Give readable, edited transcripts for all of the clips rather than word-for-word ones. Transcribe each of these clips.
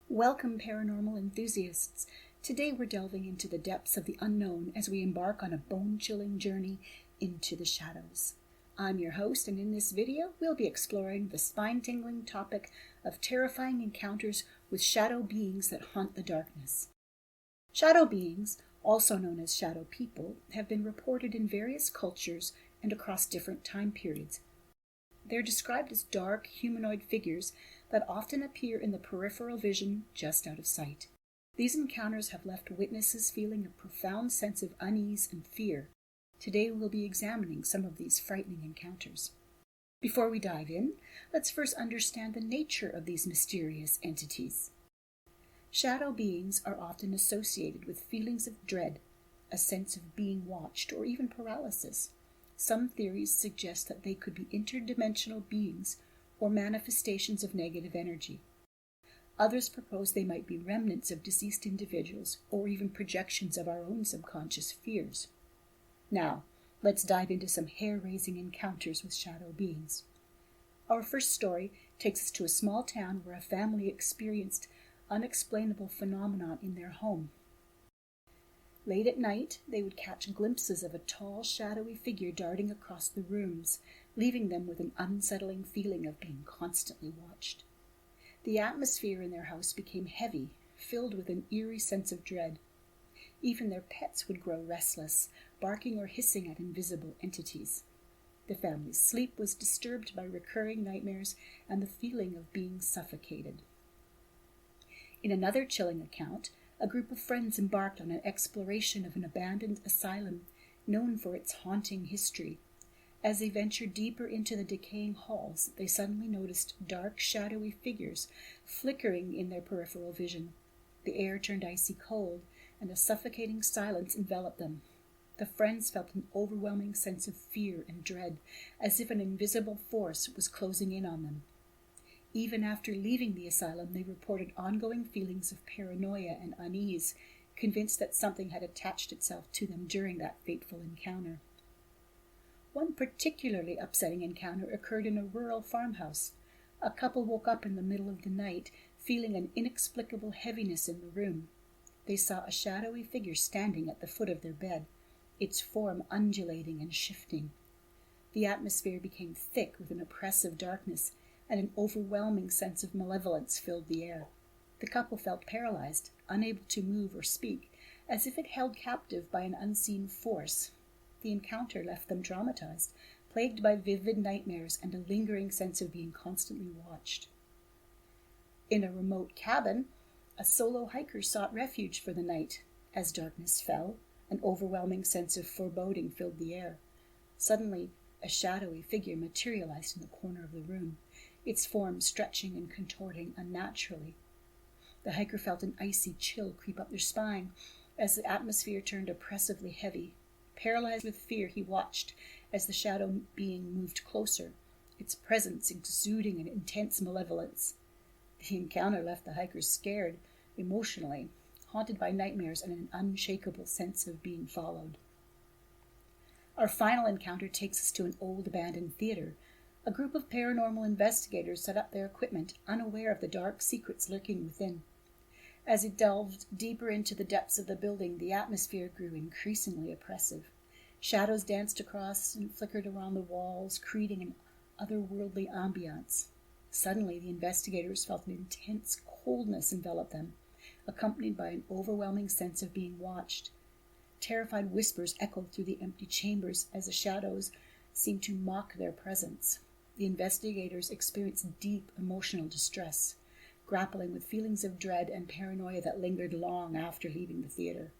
Welcome, paranormal enthusiasts. Today we're delving into the depths of the unknown as we embark on a bone-chilling journey into the shadows. I'm your host, and in this video we'll be exploring the spine-tingling topic of terrifying encounters with shadow beings that haunt the darkness. Shadow beings, also known as shadow people, have been reported in various cultures and across different time periods. They're described as dark, humanoid figures that often appear in the peripheral vision just out of sight. These encounters have left witnesses feeling a profound sense of unease and fear. Today we'll be examining some of these frightening encounters. Before we dive in, let's first understand the nature of these mysterious entities. Shadow beings are often associated with feelings of dread, a sense of being watched, or even paralysis. Some theories suggest that they could be interdimensional beings or manifestations of negative energy. Others propose they might be remnants of deceased individuals or even projections of our own subconscious fears. Now, let's dive into some hair-raising encounters with shadow beings. Our first story takes us to a small town where a family experienced unexplainable phenomenon in their home. Late at night, they would catch glimpses of a tall, shadowy figure darting across the rooms, leaving them with an unsettling feeling of being constantly watched. The atmosphere in their house became heavy, filled with an eerie sense of dread. Even their pets would grow restless, barking or hissing at invisible entities. The family's sleep was disturbed by recurring nightmares and the feeling of being suffocated. In another chilling account, a group of friends embarked on an exploration of an abandoned asylum known for its haunting history. As they ventured deeper into the decaying halls, they suddenly noticed dark, shadowy figures flickering in their peripheral vision. The air turned icy cold, and a suffocating silence enveloped them. The friends felt an overwhelming sense of fear and dread, as if an invisible force was closing in on them. Even after leaving the asylum, they reported ongoing feelings of paranoia and unease, convinced that something had attached itself to them during that fateful encounter. One particularly upsetting encounter occurred in a rural farmhouse. A couple woke up in the middle of the night, feeling an inexplicable heaviness in the room. They saw a shadowy figure standing at the foot of their bed, its form undulating and shifting. The atmosphere became thick with an oppressive darkness, and an overwhelming sense of malevolence filled the air. The couple felt paralyzed, unable to move or speak, as if it held captive by an unseen force. The encounter left them traumatized, plagued by vivid nightmares and a lingering sense of being constantly watched. In a remote cabin, a solo hiker sought refuge for the night. As darkness fell, an overwhelming sense of foreboding filled the air. Suddenly, a shadowy figure materialized in the corner of the room, its form stretching and contorting unnaturally. The hiker felt an icy chill creep up their spine as the atmosphere turned oppressively heavy. Paralyzed with fear, he watched as the shadow being moved closer, its presence exuding an intense malevolence. The encounter left the hikers scared, emotionally, haunted by nightmares and an unshakable sense of being followed. Our final encounter takes us to an old abandoned theater. A group of paranormal investigators set up their equipment, unaware of the dark secrets lurking within. As it delved deeper into the depths of the building, the atmosphere grew increasingly oppressive. Shadows danced across and flickered around the walls, creating an otherworldly ambiance. Suddenly, the investigators felt an intense coldness envelop them, accompanied by an overwhelming sense of being watched. Terrified whispers echoed through the empty chambers as the shadows seemed to mock their presence. The investigators experienced deep emotional distress, grappling with feelings of dread and paranoia that lingered long after leaving the theater.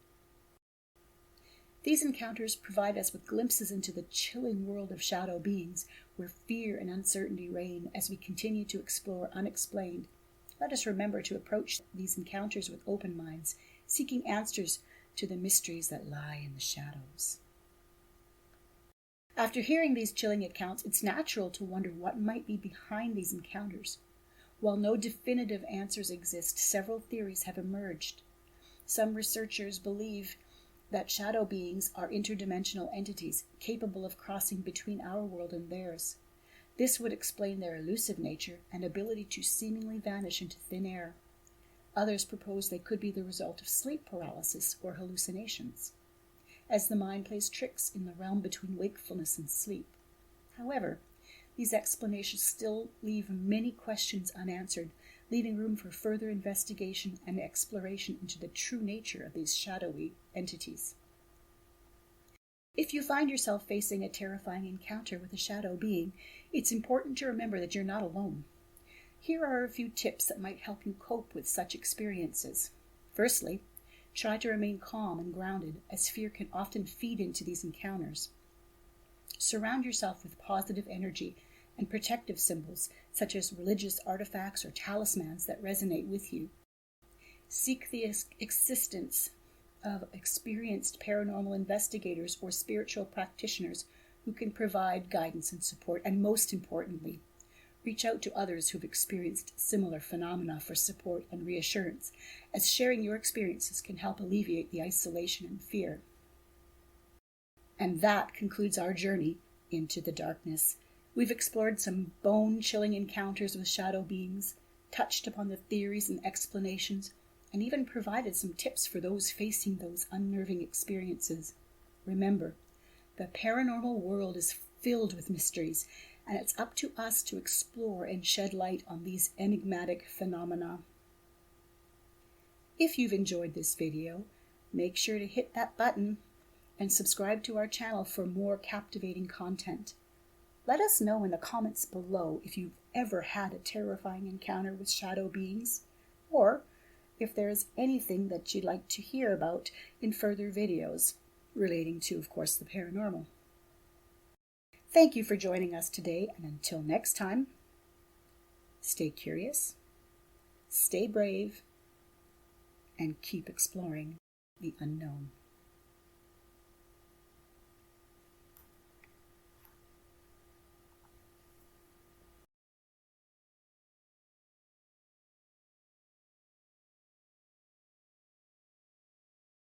These encounters provide us with glimpses into the chilling world of shadow beings, where fear and uncertainty reign as we continue to explore unexplained. Let us remember to approach these encounters with open minds, seeking answers to the mysteries that lie in the shadows. After hearing these chilling accounts, it's natural to wonder what might be behind these encounters. While no definitive answers exist, several theories have emerged. Some researchers believe that shadow beings are interdimensional entities capable of crossing between our world and theirs. This would explain their elusive nature and ability to seemingly vanish into thin air. Others propose they could be the result of sleep paralysis or hallucinations, as the mind plays tricks in the realm between wakefulness and sleep. However, these explanations still leave many questions unanswered, leaving room for further investigation and exploration into the true nature of these shadowy entities. If you find yourself facing a terrifying encounter with a shadow being, it's important to remember that you're not alone. Here are a few tips that might help you cope with such experiences. Firstly, try to remain calm and grounded, as fear can often feed into these encounters. Surround yourself with positive energy and protective symbols, such as religious artifacts or talismans that resonate with you. Seek the assistance of experienced paranormal investigators or spiritual practitioners who can provide guidance and support, and most importantly, reach out to others who've experienced similar phenomena for support and reassurance, as sharing your experiences can help alleviate the isolation and fear. And that concludes our journey into the darkness. We've explored some bone-chilling encounters with shadow beings, touched upon the theories and explanations, and even provided some tips for those facing those unnerving experiences. Remember, the paranormal world is filled with mysteries, and it's up to us to explore and shed light on these enigmatic phenomena. If you've enjoyed this video, make sure to hit that button and subscribe to our channel for more captivating content. Let us know in the comments below if you've ever had a terrifying encounter with shadow beings, or if there's anything that you'd like to hear about in further videos relating to, of course, the paranormal. Thank you for joining us today, and until next time, stay curious, stay brave, and keep exploring the unknown.